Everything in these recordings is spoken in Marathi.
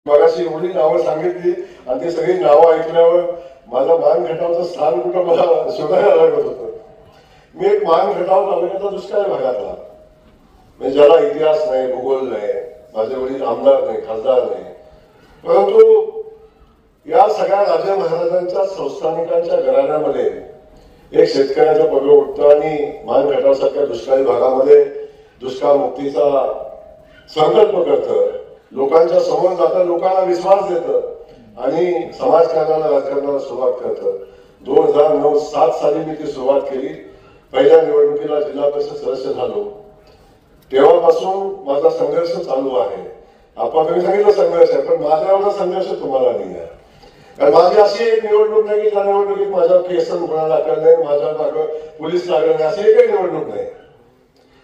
मगाशी एवढी नावं सांगितली आणि ती सगळी नावं ऐकल्यावर माझं मानखटावचं स्थान कुठं मला शोधायला लागत होतं. मी एक मानखटाव तालुक्याचा दुष्काळी भागातला, म्हणजे ज्याला इतिहास नाही, भूगोल नाही, माझे वडील आमदार नाही, खासदार नाही, परंतु या सगळ्या राजे महाराजांच्या संस्थानिकांच्या घराण्यामध्ये एक शेतकऱ्याचं पगड उठतं आणि मानखटावसारख्या दुष्काळी भागामध्ये दुष्काळ मुक्तीचा संकल्प करतं, लोकांच्या समोर जातं, लोकांना विश्वास देतं आणि समाजकारणाला, राजकारणाला सुरुवात करतं. 2009-7 साली मी ती सुरुवात केली. पहिल्या निवडणुकीला जिल्हा परिषद सदस्य झालो. तेव्हापासून माझा संघर्ष चालू आहे. आपण तुम्ही सांगितलं संघर्ष आहे, पण माझा एवढा संघर्ष तुम्हाला नाही आहे. कारण माझी अशी एक निवडणूक नाही की ज्या निवडणुकीत माझ्यावर केस गुन्हा दाखल नाही, माझ्या मागं पोलीस लागले नाही, अशी एकही निवडणूक नाही,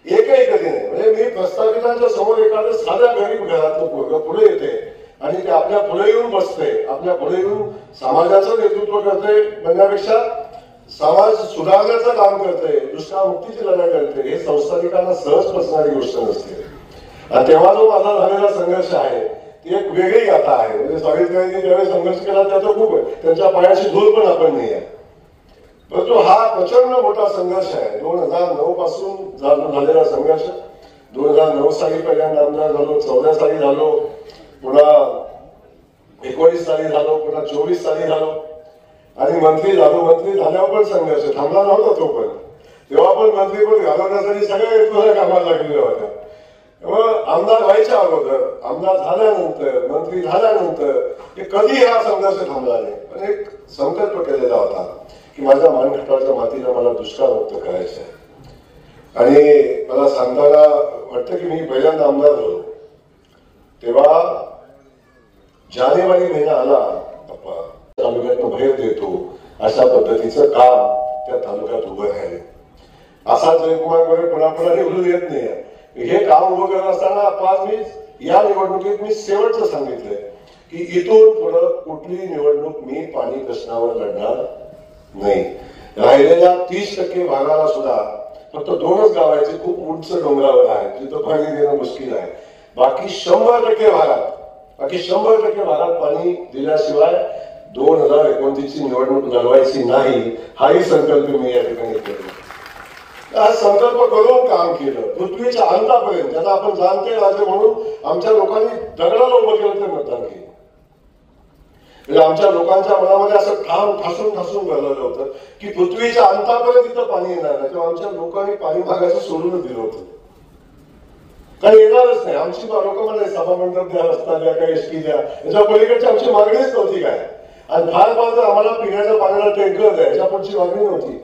एकही कधी नाही. म्हणजे मी प्रस्तावितांच्या समोर एखाद्या साध्या गरीब घरातलं पोरगं पुढे येते आणि ते आपल्या पुढे येऊन बसते, आपल्या पुढे येऊन समाजाचं नेतृत्व करते, म्हणण्यापेक्षा समाज सुधारण्याचं काम करते, दुष्काळ मुक्तीची लढाई करते, हे संस्थानिकांना सहज बसणारी गोष्ट नसते. आणि तेव्हा जो माझा झालेला संघर्ष आहे ती एक वेगळी गाथा आहे. म्हणजे सावित्रीबाईंनी ज्यावेळी संघर्ष केला त्याचा खूप त्यांच्या पायाची धूळ पण आपण नाही आहे, परंतु हा प्रचंड मोठा संघर्ष आहे. 2009 पासून झालेला संघर्ष. 2009 साली पहिल्यांदा आमदार झालो, 14 साली झालो, पुन्हा 19 साली झालो, पुन्हा 24 साली झालो आणि मंत्री झालो. मंत्री झाल्यावर पण संघर्ष थांबला नव्हता तो पण. तेव्हा पण मंत्रीपद घालवण्यासाठी सगळ्या व्यक्तीला कामाला लागलेल्या होत्या. त्यामुळं आमदार व्हायच्या अगोदर, आमदार झाल्यानंतर, मंत्री झाल्यानंतर हे कधी हा संघर्ष थांबला नाही. पण एक संकल्प केलेला होता की माझ्या मानखटावच्या मातीला मला दुष्काळमुक्त करायचं आहे. आणि मला सांगताना वाटतं की मी पहिल्यांदा आमदार झालो तेव्हा जानेवारी महिना आला, तालुक्यात बाहेर देतो अशा पद्धतीचं काम त्या तालुक्यात उभं राहिले. असा जयकुमार गोरे पुन्हा निवडून येत नाही. हे काम उभं करत असताना आज मी या निवडणुकीत मी शेवटचं सांगितलंय की इथून पुढं कुठली निवडणूक मी पाणी प्रश्नावर लढणार नाही. राहिलेल्या 30% भागाला सुद्धा फक्त 2च गाव आहेत जे खूप उंच डोंगरावर आहेत, जिथं पाणी देणं मुश्किल आहे. बाकी 100% भागात पाणी दिल्याशिवाय 2029ची निवडणूक लढवायची नाही, हाही संकल्प मी या ठिकाणी केला. हा संकल्प करून काम केलं. पृथ्वीच्या अंतापर्यंत ज्याला आपण जाणते राजे म्हणून आमच्या लोकांनी दगडाला उभं केलं ते मतदान केलं. म्हणजे आमच्या लोकांच्या मनामध्ये असं ठासून भरलेलं होतं की पृथ्वीच्या अंतापर्यंत तिथं पाणी येणार नाही. तेव्हा आमच्या लोकांनी पाणी मागायचं सोडूनच दिलं होतं, कारण येणारच नाही. आमची लोक म्हणाले सभा मंडप द्या, रस्ता द्या, काही एसटी द्या, याच्या पलीकडची आमची मागणीच नव्हती काय. आणि फार तर आम्हाला पिण्याच्या पाण्याला टँकर द्या, याच्या पुढची मागणी नव्हती.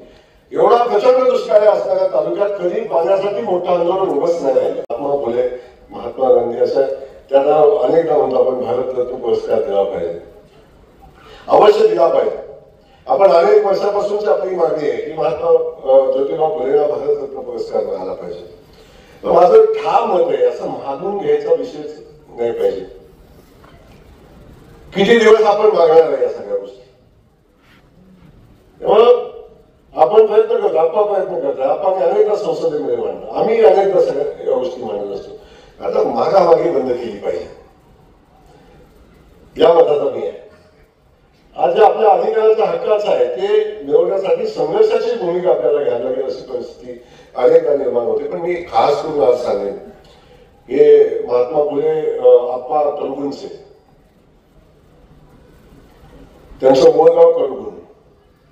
एवढा प्रचंड दुष्काळ असणाऱ्या तालुक्यात कधी पाण्यासाठी मोठं आंदोलन उभंच नाही राहिलं. महात्मा फुले, महात्मा गांधी असं त्यांना अनेकदा म्हणतो आपण भारतरत्न पुरस्कार दिला पाहिजे, अवश्य दिला पाहिजे. आपण अनेक वर्षापासूनची आपली मागणी आहे की महात्मा ज्योतिबा फुलेंना भारतरत्न पुरस्कार मिळाला पाहिजे. तर माझं ठाम मत आहे, असं मागून घ्यायचा विषयच नाही पाहिजे. किती दिवस आपण मागणार आहे या सगळ्या गोष्टी. त्यामुळं आपण प्रयत्न करतो, प्रयत्न करतो. आपण अनेकदा संसदेमध्ये मांडतो, आम्ही अनेकदा सगळ्या गोष्टी मांडत असतो. आता मागामागी बंद केली पाहिजे या मताचा मी आहे. आज जे आपल्या अधिकाराच्या हक्काचं आहे ते मिळवण्यासाठी संघर्षाची भूमिका आपल्याला घ्यायला लागेल अशी परिस्थिती अनेकदा निर्माण होते. पण मी खास करून आज सांगेन हे महात्मा फुले आप्पा कलगुणचे, त्यांचं मूळ गाव कलगुण,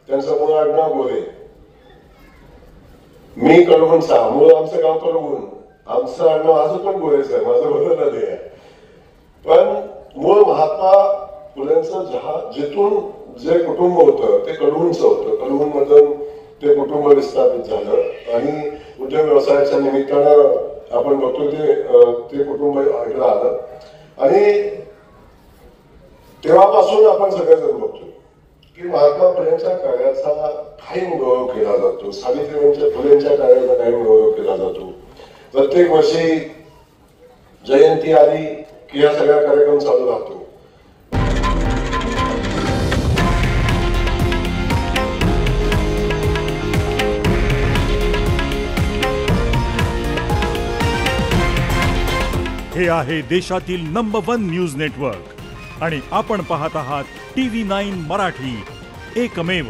त्यांचं मूळ आडनाव गोरे. मी कलगुणचा, मूळ आमचं गाव कलगुण, आमचं आडनाव अजून पण गोरेच आहे, माझं बदललं आहे. पण मूळ महात्मा फुलेंचं जिथून जे कुटुंब होतं ते कलगुणचं होतं. कलगुण मधून ते कुटुंब विस्थापित झालं आणि उद्योग व्यवसायाच्या निमित्तानं आपण बघतो ते कुटुंब इकडं आलं. आणि तेव्हापासून आपण सगळेजण बघतो की महात्मा फुलेंच्या कार्याचा कायम गौरव केला जातो, सावित्रीबाई फुलेंच्या कार्याचा कायम गौरव केला जातो. प्रत्येक वर्षी जयंती आली की या सगळ्या कार्यक्रम चालू राहतो. हे आहे देशातील नंबर 1 न्यूज नेटवर्क आणि आपण पाहत आहात TV9 मराठी, एकमेव.